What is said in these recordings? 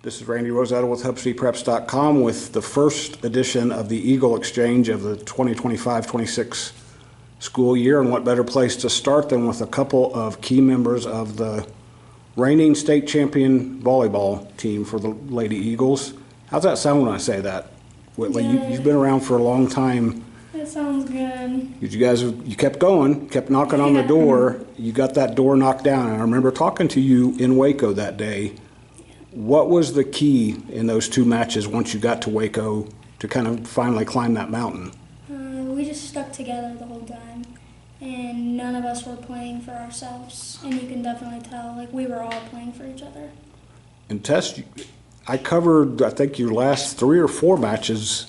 This is Randy Rosetta with HubCityPreps.com with the first edition of the Eagle Exchange of the 2025-26 school year. And what better place to start than with a couple of key members of the reigning state champion volleyball team for the Lady Eagles. How's that sound when I say that? Whitley, you've been around for a long time. That sounds good. You kept going, kept knocking on the door. You got that door knocked down. And I remember talking to you in Waco that day. What was the key in those two matches once you got to Waco to kind of finally climb that mountain? We just stuck together the whole time, and none of us were playing for ourselves. And you can definitely tell, like, we were all playing for each other. And Tess, I covered, I think, your last 3 or 4 matches.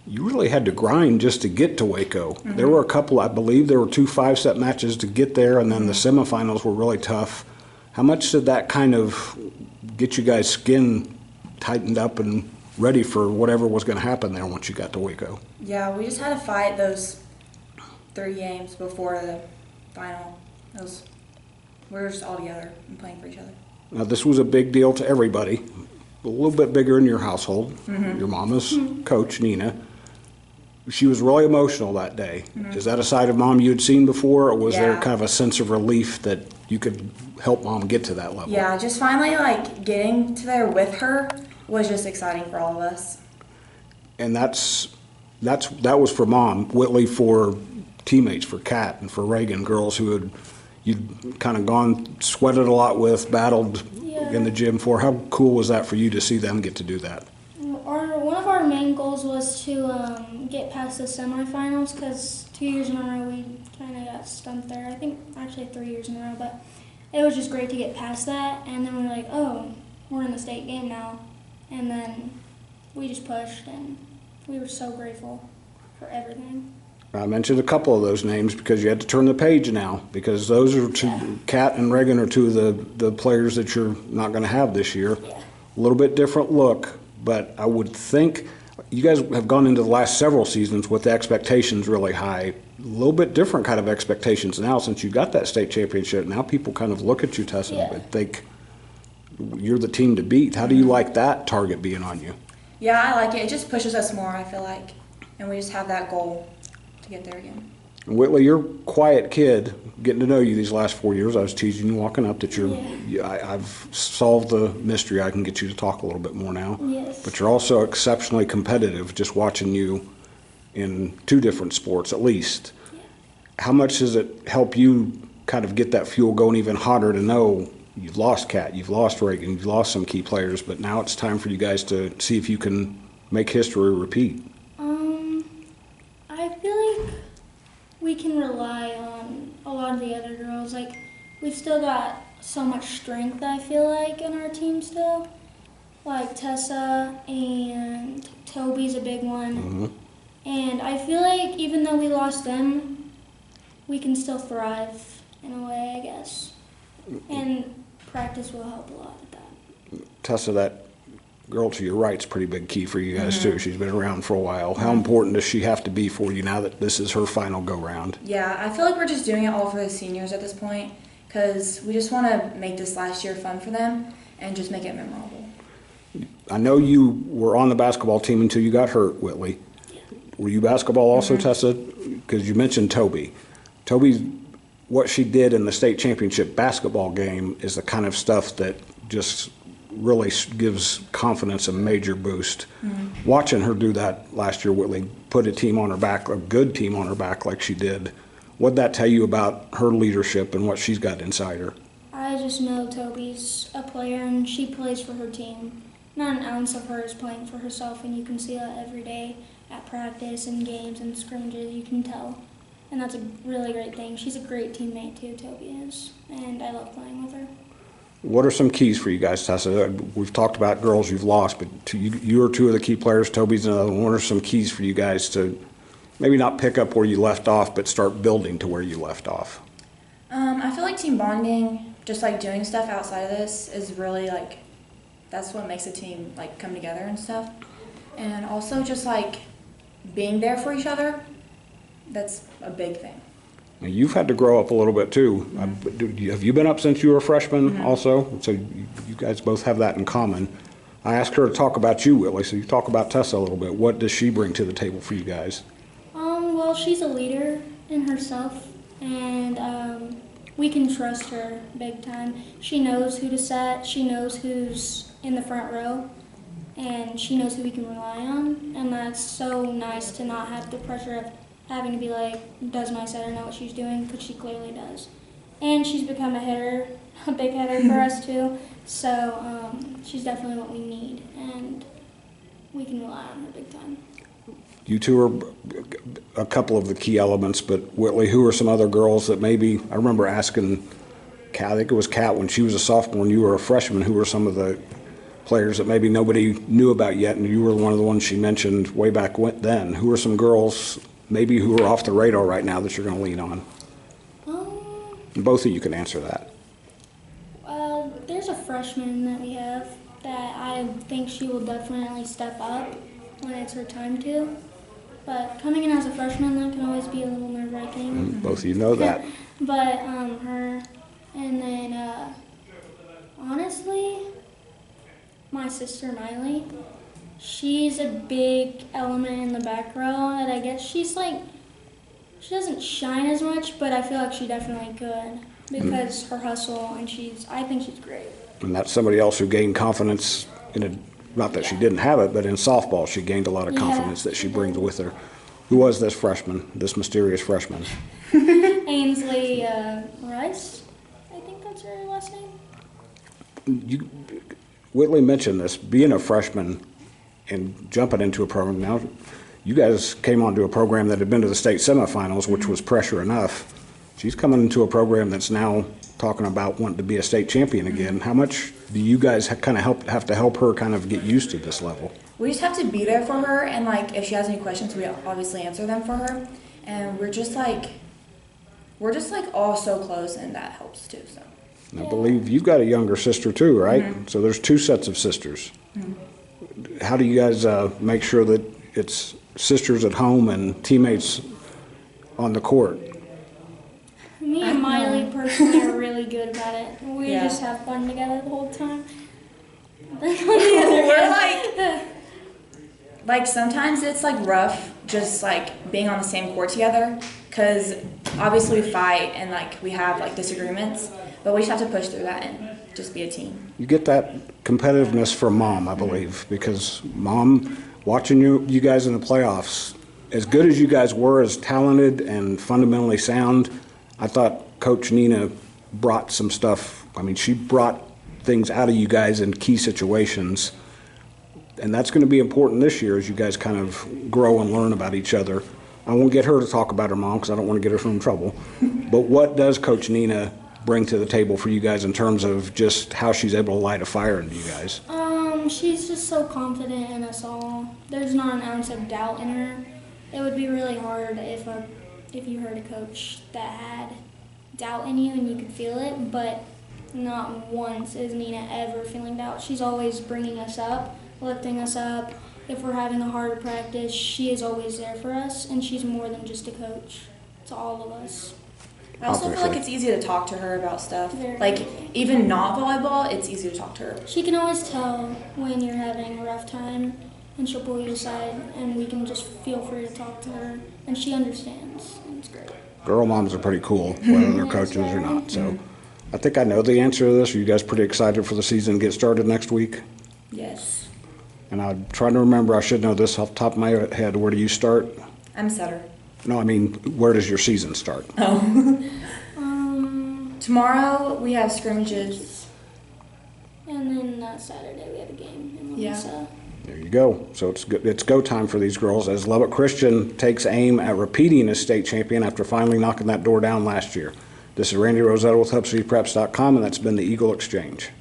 You really had to grind just to get to Waco. Mm-hmm. There were a couple, I believe there were 2 5-set matches to get there, and then the semifinals were really tough. How much did that kind of get you guys' skin tightened up and ready for whatever was going to happen there once you got to Waco? Yeah, we just had to fight those 3 games before the final. We were just all together and playing for each other. Now, this was a big deal to everybody, a little bit bigger in your household. Mm-hmm. Your mama's coach, Nina. She was really emotional that day. Mm-hmm. Is that a side of Mom you had seen before, or was there kind of a sense of relief that you could help Mom get to that level? Yeah, just finally getting to there with her was just exciting for all of us. And that was for Mom. Whitley for teammates, for Kat and for Reagan, girls who you'd kind of sweated a lot with, battled in the gym for. How cool was that for you to see them get to do that? One of our main goals was to get past the semifinals, because 2 years in a row we kind of got stumped there. I think actually 3 years in a row, but it was just great to get past that. And then we're like, oh, we're in the state game now. And then we just pushed, and we were so grateful for everything. I mentioned a couple of those names because you had to turn the page now, because those are two. Kat and Reagan are 2 of the players that you're not going to have this year. Yeah. A little bit different look, but I would think you guys have gone into the last several seasons with the expectations really high. A little bit different kind of expectations now since you got that state championship. Now people kind of look at you, Tessa, and think you're the team to beat. How do you like that target being on you? Yeah, I like it. It just pushes us more, I feel like. And we just have that goal to get there again. And Whitley, you're a quiet kid. Getting to know you these last 4 years, I was teasing you walking up that I've solved the mystery. I can get you to talk a little bit more now. Yes. But you're also exceptionally competitive, just watching you in 2 different sports at least. Yeah. How much does it help you kind of get that fuel going even hotter to know you've lost Kat, you've lost Reagan, you've lost some key players, but now it's time for you guys to see if you can make history repeat? I feel like we can rely on a lot of the other girls. Like, we've still got so much strength, I feel like, in our team still. Like Tessa and Toby's a big one. Mm-hmm. And I feel like even though we lost them, we can still thrive in a way, I guess. And practice will help a lot with that. Tessa, that girl to your right's a pretty big key for you guys too. She's been around for a while. How important does she have to be for you now that this is her final go-round? Yeah, I feel like we're just doing it all for the seniors at this point, because we just want to make this last year fun for them and just make it memorable. I know you were on the basketball team until you got hurt, Whitley. Yeah. Were you basketball also, Tessa? Because you mentioned Toby. Toby's, what she did in the state championship basketball game is the kind of stuff that just really gives confidence a major boost. Watching her do that last year, Whitley, put a team on her back, a good team on her back like she did. What'd that tell you about her leadership and what she's got inside her? I just know Toby's a player, and she plays for her team. Not an ounce of her is playing for herself, and you can see that every day at practice and games and scrimmages. You can tell. And that's a really great thing. She's a great teammate too, Toby is, and I love playing with her. What are some keys for you guys, Tessa? We've talked about girls you've lost, but you are 2 of the key players. Toby's another one. What are some keys for you guys to maybe not pick up where you left off, but start building to where you left off? I feel like team bonding, just doing stuff outside of this, is really that's what makes a team come together and stuff. And also just being there for each other. That's a big thing. Now, you've had to grow up a little bit too. Have you been up since you were a freshman also? So you guys both have that in common. I asked her to talk about you, Whitley, so you talk about Tessa a little bit. What does she bring to the table for you guys? Well, she's a leader in herself, and we can trust her big time. She knows who to set. She knows who's in the front row, and she knows who we can rely on. And that's so nice to not have the pressure of having to be like, does my setter know what she's doing? Because she clearly does. And she's become a hitter, a big hitter for us too. So she's definitely what we need, and we can rely on her big time. You two are a couple of the key elements, but Whitley, who are some other girls that maybe, I remember asking Kat, I think it was Kat when she was a sophomore and you were a freshman, who were some of the players that maybe nobody knew about yet, and you were one of the ones she mentioned way back then. Who are some girls maybe who are off the radar right now that you're going to lean on? And both of you can answer that. There's a freshman that we have that I think she will definitely step up when it's her time to. But coming in as a freshman, that can always be a little nerve-wracking. Both of you know that. But her, and then honestly, my sister Miley, she's a big element in the back row, and I guess she doesn't shine as much, but I feel like she definitely could because her hustle, and I think she's great. And that's somebody else who gained confidence not that she didn't have it, but in softball she gained a lot of confidence that she brings with her. Who was this freshman, this mysterious freshman? Ainsley Rice, I think that's her last name. Whitley mentioned this, being a freshman and jumping into a program. Now, you guys came onto a program that had been to the state semifinals, which was pressure enough. She's coming into a program that's now talking about wanting to be a state champion again. How much do you guys have to help her kind of get used to this level? We just have to be there for her, and like if she has any questions, we obviously answer them for her. And we're just like all so close, and that helps too. So. And I believe you've got a younger sister too, right? Mm-hmm. So there's two sets of sisters. Mm-hmm. How do you guys make sure that it's sisters at home and teammates on the court? Me and Miley personally are really good about it. We just have fun together the whole time. We're like sometimes it's like rough just like being on the same court together because obviously we fight and like we have like disagreements, but we just have to push through that and just be a team. You get that competitiveness from Mom, I believe, because Mom, watching you guys in the playoffs, as good as you guys were, as talented and fundamentally sound, I thought Coach Nina brought some stuff. I mean, she brought things out of you guys in key situations, and that's going to be important this year as you guys kind of grow and learn about each other. I won't get her to talk about her mom because I don't want to get her in trouble. But what does Coach Nina bring to the table for you guys in terms of just how she's able to light a fire into you guys? She's just so confident in us all. There's not an ounce of doubt in her. It would be really hard if you heard a coach that had doubt in you and you could feel it, but not once is Nina ever feeling doubt. She's always bringing us up, lifting us up. If we're having a hard practice, she is always there for us, and she's more than just a coach to all of us. I also feel like it's easy to talk to her about stuff. Very like, easy. even not volleyball, it's easy to talk to her. She can always tell when you're having a rough time, and she'll pull you aside, and we can just feel free to talk to her, and she understands, and it's great. Girl moms are pretty cool, whether they're coaches or not. So I think I know the answer to this. Are you guys pretty excited for the season to get started next week? Yes. And I'm trying to remember, I should know this off the top of my head. Where do you start? I'm setter. No, I mean, where does your season start? Oh. Tomorrow we have scrimmages. And then Saturday we have a game in Louisa. There you go. So it's go time for these girls as Lubbock Christian takes aim at repeating as state champion after finally knocking that door down last year. This is Randy Rosetta with HubCityPreps.com, and that's been the Eagle Exchange.